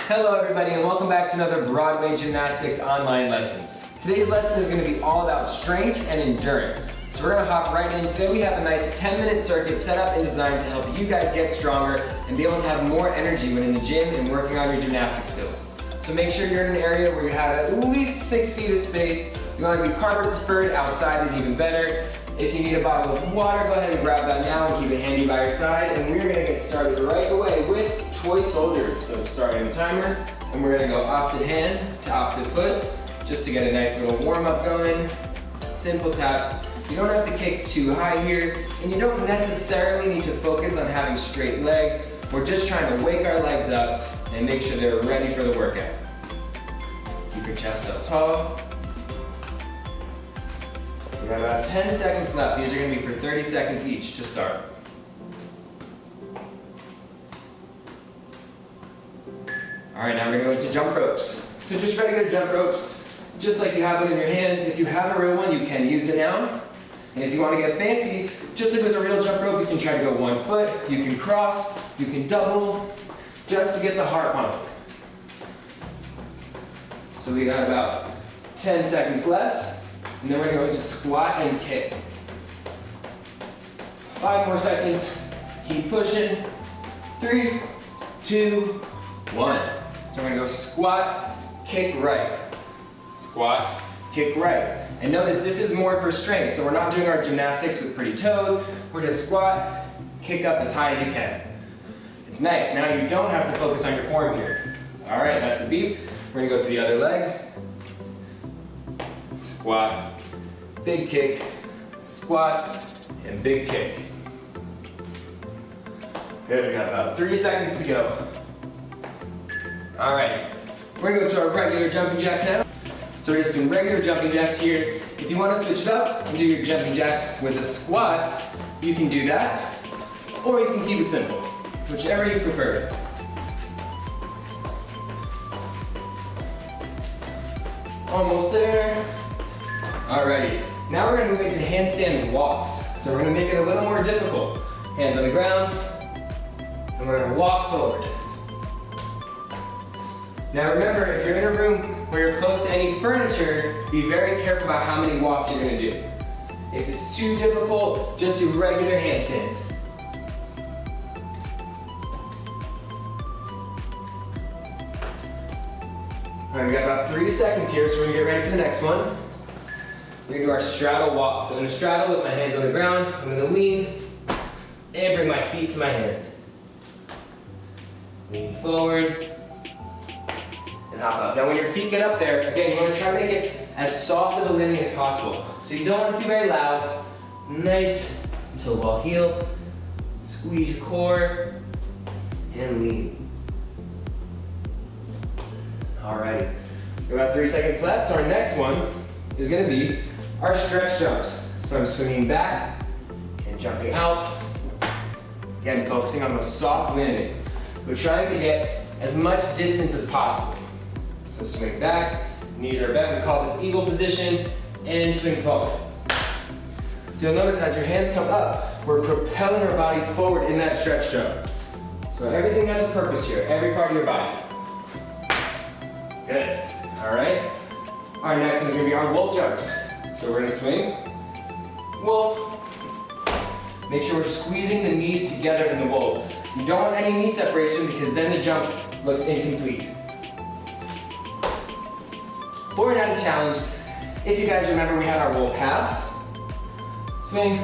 Hello everybody and welcome back to another Broadway Gymnastics online lesson. Today's lesson is going to be all about strength and endurance. So we're going to hop right in. Today we have a nice 10-minute circuit set up and designed to help you guys get stronger and be able to have more energy when in the gym and working on your gymnastic skills. So make sure you're in an area where you have at least 6 feet of space. You want to be carpet preferred, outside is even better. If you need a bottle of water, go ahead and grab that now and keep it handy by your side. And we're going to get started right away with toy soldiers. So starting the timer, and we're going to go opposite hand to opposite foot, just to get a nice little warm up going. Simple taps. You don't have to kick too high here, and you don't necessarily need to focus on having straight legs. We're just trying to wake our legs up and make sure they're ready for the workout. Keep your chest up tall. We got about 10 seconds left. These are going to be for 30 seconds each to start. All right, now we're going to go into jump ropes. So just regular jump ropes, just like you have one in your hands. If you have a real one, you can use it now. And if you want to get fancy, just like with a real jump rope, you can try to go 1 foot, you can cross, you can double, just to get the heart pumping. So we got about 10 seconds left. And then we're going to go into squat and kick. 5 more seconds. Keep pushing. 3, 2, 1. So we're going to go squat, kick right. Squat, kick right. And notice this is more for strength. So we're not doing our gymnastics with pretty toes. We're just squat, kick up as high as you can. It's nice. Now you don't have to focus on your form here. All right, that's the beep. We're going to go to the other leg. Squat, big kick, squat, and big kick. Good, we got about 3 seconds to go. All right, we're gonna go to our regular jumping jacks now. So we're just doing regular jumping jacks here. If you want to switch it up and do your jumping jacks with a squat, you can do that, or you can keep it simple, whichever you prefer. Almost there. Alrighty, now we're going to move into handstand walks. So we're going to make it a little more difficult. Hands on the ground, and we're going to walk forward. Now remember, if you're in a room where you're close to any furniture, be very careful about how many walks you're going to do. If it's too difficult, just do regular handstands. Alright, we got about 3 seconds here, so we're going to get ready for the next one. We're going to do our straddle walk. So I'm going to straddle with my hands on the ground. I'm going to lean and bring my feet to my hands. Lean forward and hop up. Now when your feet get up there, again, you want to try to make it as soft of a landing as possible. So you don't want it to be very loud. Nice toe ball heel. Squeeze your core and lean. Alrighty. We have about 3 seconds left, so our next one is going to be our stretch jumps. So I'm swinging back and jumping out. Again, focusing on those soft landings. We're trying to get as much distance as possible. So swing back, knees are bent, we call this eagle position, and swing forward. So you'll notice as your hands come up, we're propelling our body forward in that stretch jump. So everything has a purpose here, every part of your body. Good, all right. Our next one is going to be our wolf jumps. So we're going to swing, wolf. Make sure we're squeezing the knees together in the wolf. You don't want any knee separation because then the jump looks incomplete. For an added challenge, if you guys remember, we had our wolf halves. Swing.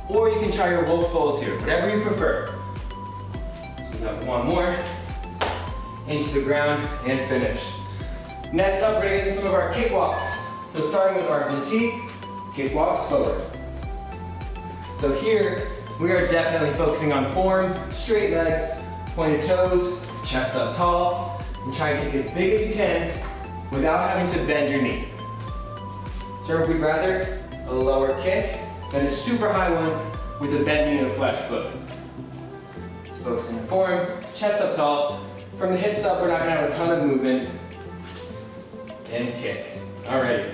Or you can try your wolf fulls here, whatever you prefer. So we got 1 more. Into the ground and finish. Next up, we're going to get into some of our kick walks. So starting with arms and T, kick walks forward. So here, we are definitely focusing on form, straight legs, pointed toes, chest up tall, and try and kick as big as you can without having to bend your knee. So we'd rather a lower kick than a super high one with a bent knee and a flexed foot. So focusing on form, chest up tall. From the hips up, we're not going to have a ton of movement. And kick. Alrighty.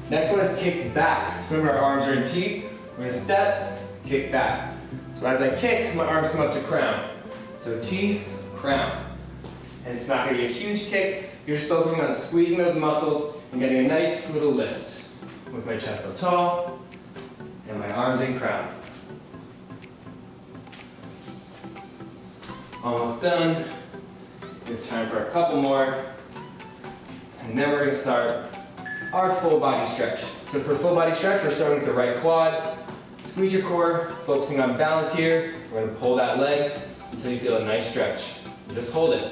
Next one is kicks back. So remember our arms are in T. We're going to step, kick back. So as I kick, my arms come up to crown. So T, crown. And it's not gonna be a huge kick. You're just focusing on squeezing those muscles and getting a nice little lift with my chest up tall and my arms in crown. Almost done. We have time for a couple more. And then we're gonna start our full body stretch. So for full body stretch, we're starting with the right quad. Squeeze your core, focusing on balance here. We're gonna pull that leg until you feel a nice stretch. Just hold it.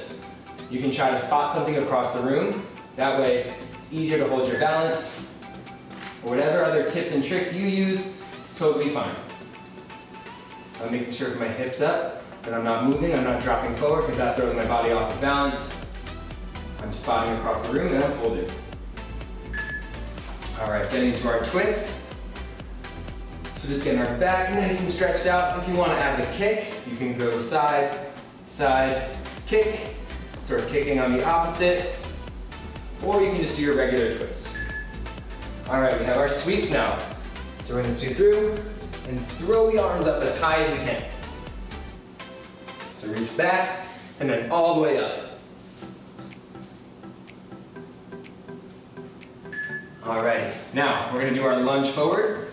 You can try to spot something across the room. That way, it's easier to hold your balance. Or whatever other tips and tricks you use is totally fine. I'm making sure with my hips up that I'm not moving, I'm not dropping forward because that throws my body off of balance. I'm spotting across the room and I'm holding. All right, getting into our twist. So just getting our back nice and stretched out. If you want to add the kick, you can go side, side, kick. Sort of kicking on the opposite. Or you can just do your regular twist. All right, we have our sweeps now. So we're going to sweep through and throw the arms up as high as you can. So reach back and then all the way up. Alrighty, now we're going to do our lunge forward,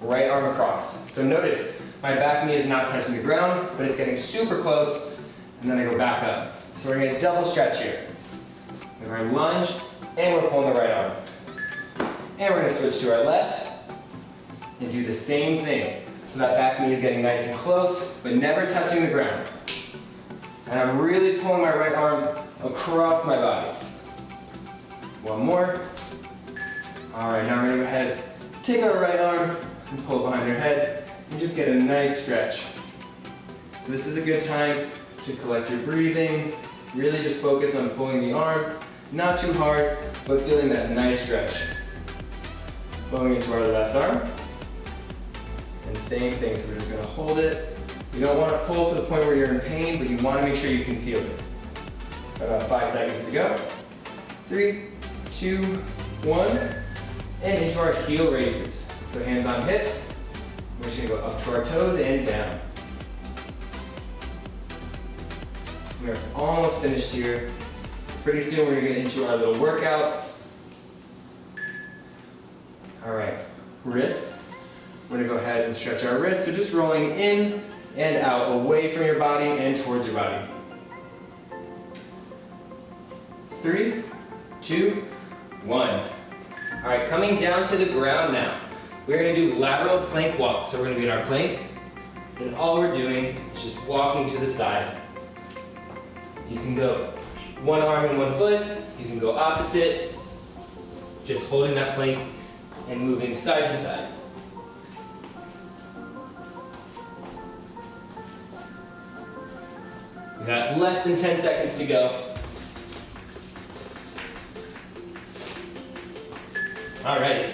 right arm across. So notice my back knee is not touching the ground, but it's getting super close, and then I go back up. So we're going to double stretch here. We're going to lunge, and we're pulling the right arm. And we're going to switch to our left, and do the same thing. So that back knee is getting nice and close, but never touching the ground. And I'm really pulling my right arm across my body. One more. All right, now we're gonna go ahead, take our right arm and pull it behind your head and just get a nice stretch. So this is a good time to collect your breathing, really just focus on pulling the arm, not too hard, but feeling that nice stretch. Going into our left arm, and same thing, so we're just gonna hold it. You don't wanna pull to the point where you're in pain, but you wanna make sure you can feel it. About 5 seconds to go. 3, 2, 1. And into our heel raises. So hands on hips. We're just gonna go up to our toes and down. We are almost finished here. Pretty soon we're gonna get into our little workout. All right, wrists. We're gonna go ahead and stretch our wrists. So just rolling in and out, away from your body and towards your body. 3, 2, 1. All right, coming down to the ground now. We're gonna do lateral plank walk. So we're gonna be in our plank, and all we're doing is just walking to the side. You can go one arm and one foot. You can go opposite, just holding that plank and moving side to side. We got less than 10 seconds to go. Alrighty,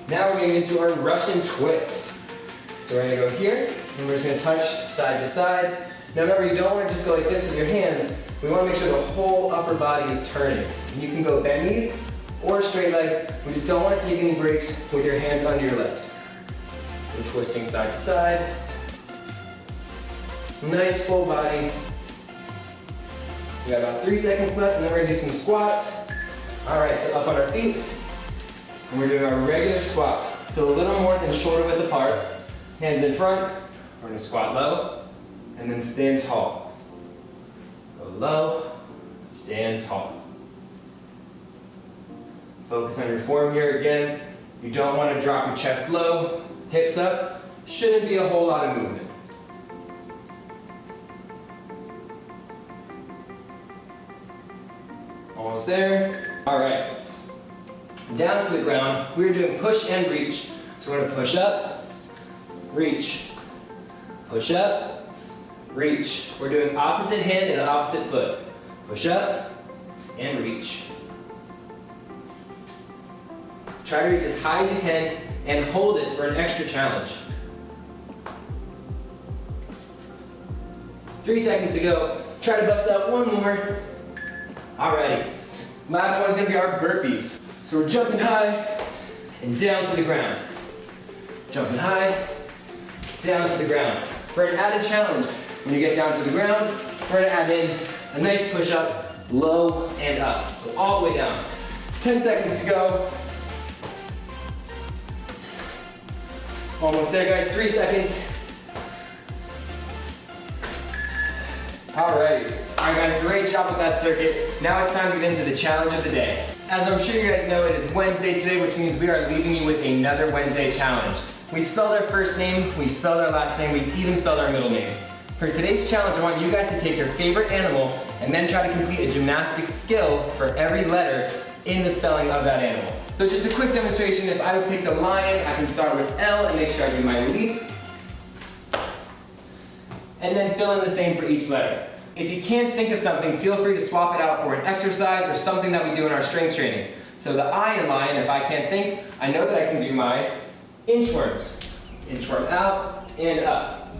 now we're getting into our Russian twist. So we're gonna go here, and we're just gonna touch side to side. Now remember, you don't wanna just go like this with your hands. We wanna make sure the whole upper body is turning. And you can go bent knees or straight legs. We just don't wanna take any breaks with your hands under your legs. And twisting side to side. Nice full body. We got about 3 seconds left, and then we're gonna do some squats. All right, so up on our feet. And we're doing our regular squats. So a little more than shoulder width apart. Hands in front. We're gonna squat low and then stand tall. Go low, stand tall. Focus on your form here again. You don't want to drop your chest low, hips up. Shouldn't be a whole lot of movement. Almost there. All right. Down to the ground, we're doing push and reach. So we're gonna push up, reach, push up, reach. We're doing opposite hand and opposite foot. Push up and reach. Try to reach as high as you can and hold it for an extra challenge. 3 seconds to go. Try to bust out one more. Alrighty. Last one is gonna be our burpees. So we're jumping high and down to the ground. Jumping high, down to the ground. For an added challenge, when you get down to the ground, we're gonna add in a nice push-up low, and up. So all the way down. 10 seconds to go. Almost there, guys. 3 seconds. Alrighty. Alright guys, great job with that circuit. Now it's time to get into the challenge of the day. As I'm sure you guys know, it is Wednesday today, which means we are leaving you with another Wednesday challenge. We spelled our first name, we spelled our last name, we even spelled our middle name. For today's challenge, I want you guys to take your favorite animal and then try to complete a gymnastics skill for every letter in the spelling of that animal. So just a quick demonstration, if I picked a lion, I can start with L and make sure I do my leap. And then fill in the same for each letter. If you can't think of something, feel free to swap it out for an exercise or something that we do in our strength training. So the I in lion, if I can't think, I know that I can do my inchworms. Inchworm out and up.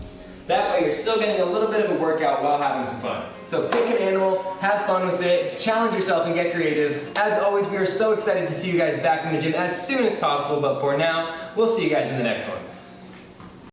That way you're still getting a little bit of a workout while having some fun. So pick an animal, have fun with it, challenge yourself and get creative. As always, we are so excited to see you guys back in the gym as soon as possible, but for now, we'll see you guys in the next one.